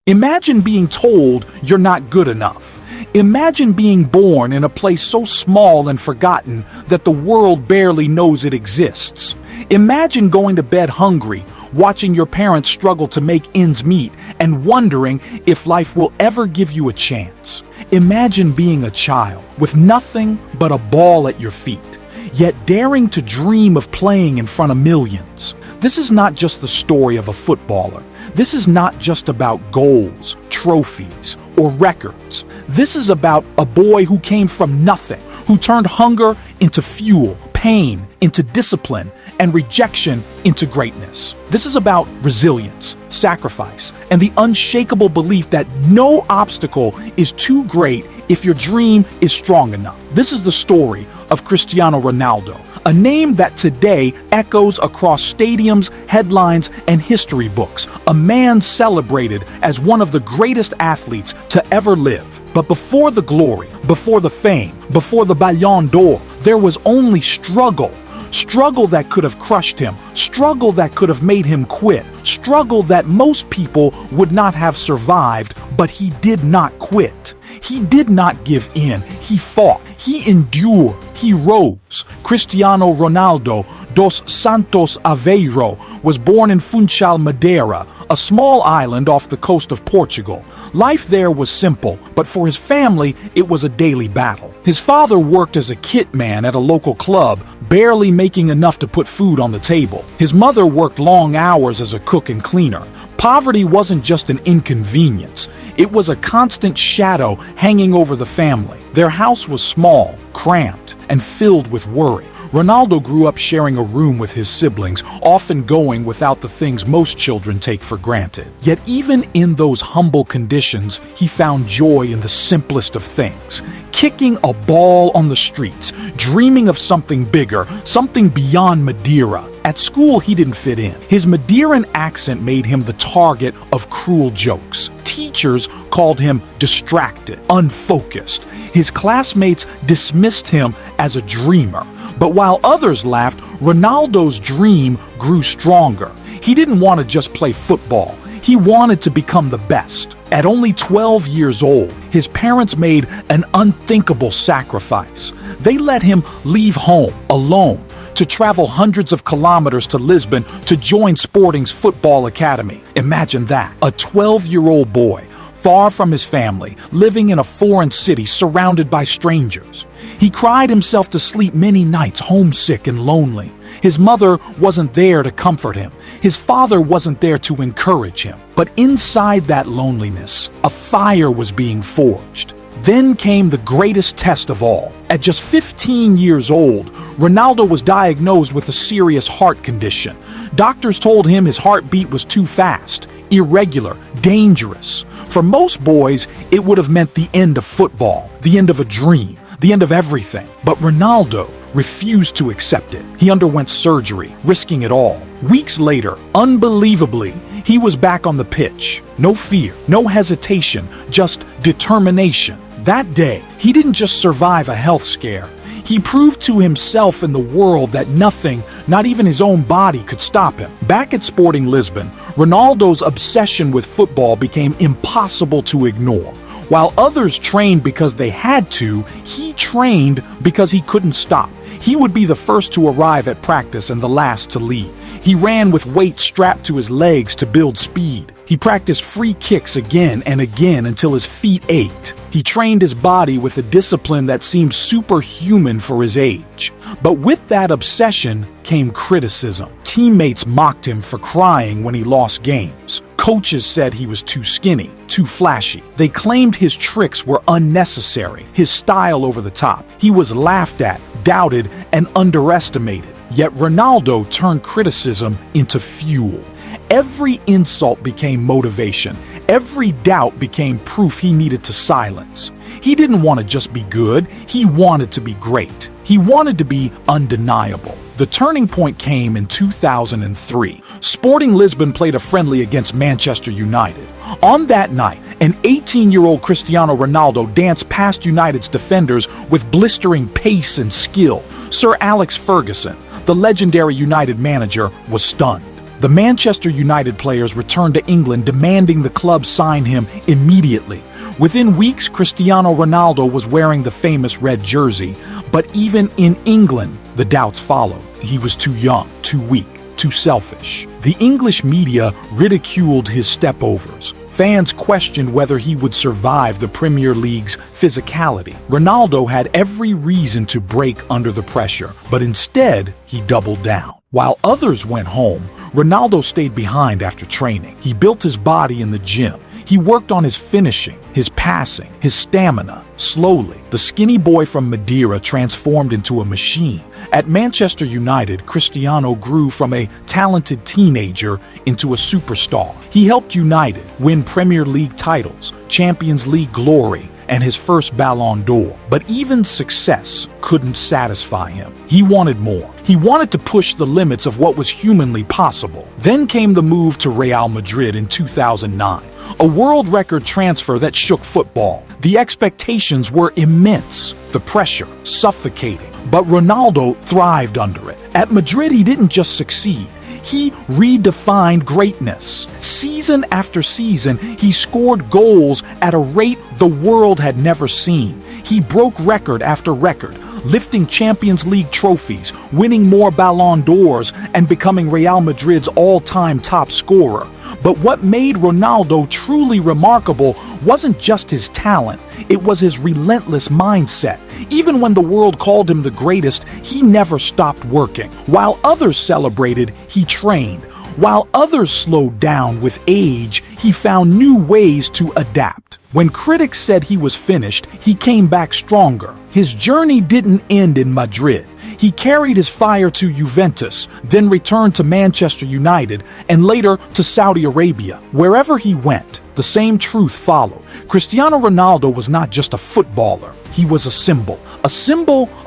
Imagine being told you're not good enough. Imagine being born in a place so small and forgotten that the world barely knows it exists. Imagine going to bed hungry, watching your parents struggle to make ends meet, and wondering if life will ever give you a chance. Imagine being a child with nothing but a ball at your feet, yet daring to dream of playing in front of millions. This is not just the story of a footballer. This is not just about goals, trophies, or records. This is about a boy who came from nothing, who turned hunger into fuel, pain into discipline, and rejection into greatness. This is about resilience, sacrifice, and the unshakable belief that no obstacle is too great if your dream is strong enough. This is the story of Cristiano Ronaldo, a name that today echoes across stadiums, headlines, and history books, a man celebrated as one of the greatest athletes to ever live. But before the glory, before the fame, before the Ballon d'Or, there was only struggle. Struggle that could have crushed him, struggle that could have made him quit, struggle that most people would not have survived, but he did not quit. He did not give in. He fought. He endured. He rose. Cristiano Ronaldo dos Santos Aveiro was born in Funchal, Madeira, a small island off the coast of Portugal. Life there was simple, but for his family, it was a daily battle. His father worked as a kit man at a local club, barely making enough to put food on the table. His mother worked long hours as a cook and cleaner. Poverty wasn't just an inconvenience. It was a constant shadow hanging over the family. Their house was small, cramped, and filled with worry. Ronaldo grew up sharing a room with his siblings, often going without the things most children take for granted. Yet even in those humble conditions, he found joy in the simplest of things. Kicking a ball on the streets, dreaming of something bigger, something beyond Madeira. At school, he didn't fit in. His Madeiran accent made him the target of cruel jokes. Teachers called him distracted, unfocused. His classmates dismissed him as a dreamer. But while others laughed, Ronaldo's dream grew stronger. He didn't want to just play football. He wanted to become the best. At only 12 years old, his parents made an unthinkable sacrifice. They let him leave home alone to travel hundreds of kilometers to Lisbon to join Sporting's football academy. Imagine that, a 12-year-old boy, far from his family, living in a foreign city surrounded by strangers. He cried himself to sleep many nights, homesick and lonely. His mother wasn't there to comfort him. His father wasn't there to encourage him. But inside that loneliness, a fire was being forged. Then came the greatest test of all. At just 15 years old, Ronaldo was diagnosed with a serious heart condition. Doctors told him his heartbeat was too fast, irregular, dangerous. For most boys, it would have meant the end of football, the end of a dream, the end of everything. But Ronaldo refused to accept it. He underwent surgery, risking it all. Weeks later, unbelievably, he was back on the pitch. No fear, no hesitation, just determination. That day, he didn't just survive a health scare. He proved to himself and the world that nothing, not even his own body, could stop him. Back at Sporting Lisbon, Ronaldo's obsession with football became impossible to ignore. While others trained because they had to, he trained because he couldn't stop. He would be the first to arrive at practice and the last to leave. He ran with weights strapped to his legs to build speed. He practiced free kicks again and again until his feet ached. He trained his body with a discipline that seemed superhuman for his age. But with that obsession came criticism. Teammates mocked him for crying when he lost games. Coaches said he was too skinny, too flashy. They claimed his tricks were unnecessary, his style over the top. He was laughed at, doubted, and underestimated. Yet Ronaldo turned criticism into fuel. Every insult became motivation. Every doubt became proof he needed to silence. He didn't want to just be good. He wanted to be great. He wanted to be undeniable. The turning point came in 2003. Sporting Lisbon played a friendly against Manchester United. On that night, an 18-year-old Cristiano Ronaldo danced past United's defenders with blistering pace and skill. Sir Alex Ferguson, the legendary United manager, was stunned. The Manchester United players returned to England demanding the club sign him immediately. Within weeks, Cristiano Ronaldo was wearing the famous red jersey, but even in England, the doubts followed. He was too young, too weak, too selfish. The English media ridiculed his stepovers. Fans questioned whether he would survive the Premier League's physicality. Ronaldo had every reason to break under the pressure, but instead, he doubled down. While others went home, Ronaldo stayed behind after training. He built his body in the gym. He worked on his finishing, his passing, his stamina. Slowly, the skinny boy from Madeira transformed into a machine. At Manchester United, Cristiano grew from a talented teenager into a superstar. He helped United win Premier League titles, Champions League glory, and his first Ballon d'Or. But even success couldn't satisfy him. He wanted more. He wanted to push the limits of what was humanly possible. Then came the move to Real Madrid in 2009, a world record transfer that shook football. The expectations were immense, the pressure suffocating, but Ronaldo thrived under it. At Madrid, he didn't just succeed. He redefined greatness. Season after season, he scored goals at a rate the world had never seen. He broke record after record, lifting Champions League trophies, winning more Ballon d'Ors, and becoming Real Madrid's all-time top scorer. But what made Ronaldo truly remarkable wasn't just his talent, it was his relentless mindset. Even when the world called him the greatest, he never stopped working. While others celebrated, he trained. While others slowed down with age, he found new ways to adapt. When critics said he was finished, he came back stronger. His journey didn't end in Madrid. He carried his fire to Juventus, then returned to Manchester United, and later to Saudi Arabia. Wherever he went, the same truth followed. Cristiano Ronaldo was not just a footballer. He was a symbol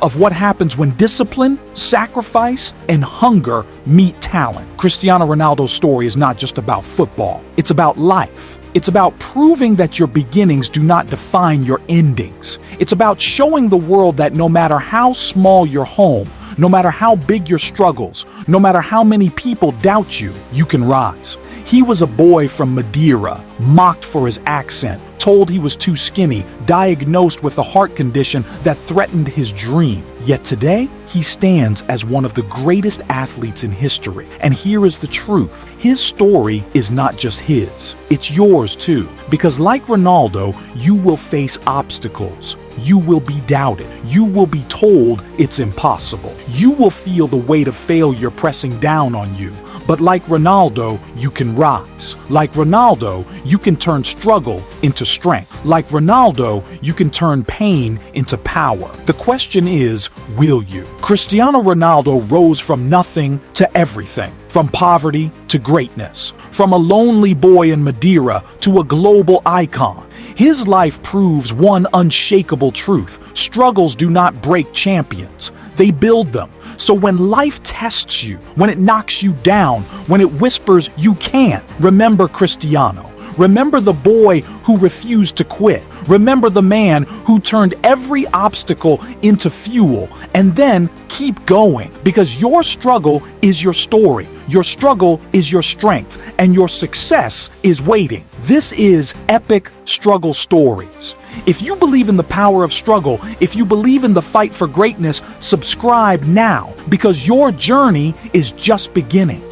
of what happens when discipline, sacrifice, and hunger meet talent. Cristiano Ronaldo's story is not just about football. It's about life. It's about proving that your beginnings do not define your endings. It's about showing the world that no matter how small your home, no matter how big your struggles, no matter how many people doubt you, you can rise. He was a boy from Madeira, mocked for his accent, told he was too skinny, diagnosed with a heart condition that threatened his dream. Yet today, he stands as one of the greatest athletes in history. And here is the truth. His story is not just his. It's yours too. Because like Ronaldo, you will face obstacles. You will be doubted. You will be told it's impossible. You will feel the weight of failure pressing down on you. But like Ronaldo, you can rise. Like Ronaldo, you can turn struggle into strength. Like Ronaldo, you can turn pain into power. The question is, will you? Cristiano Ronaldo rose from nothing to everything. From poverty to greatness. From a lonely boy in Madeira to a global icon. His life proves one unshakable truth. Struggles do not break champions. They build them. So when life tests you, when it knocks you down, when it whispers you can't, remember Cristiano. Remember the boy who refused to quit. Remember the man who turned every obstacle into fuel. And then keep going, because your struggle is your story. Your struggle is your strength, and your success is waiting. This is Epic Struggle Stories. If you believe in the power of struggle, if you believe in the fight for greatness, subscribe now, because your journey is just beginning.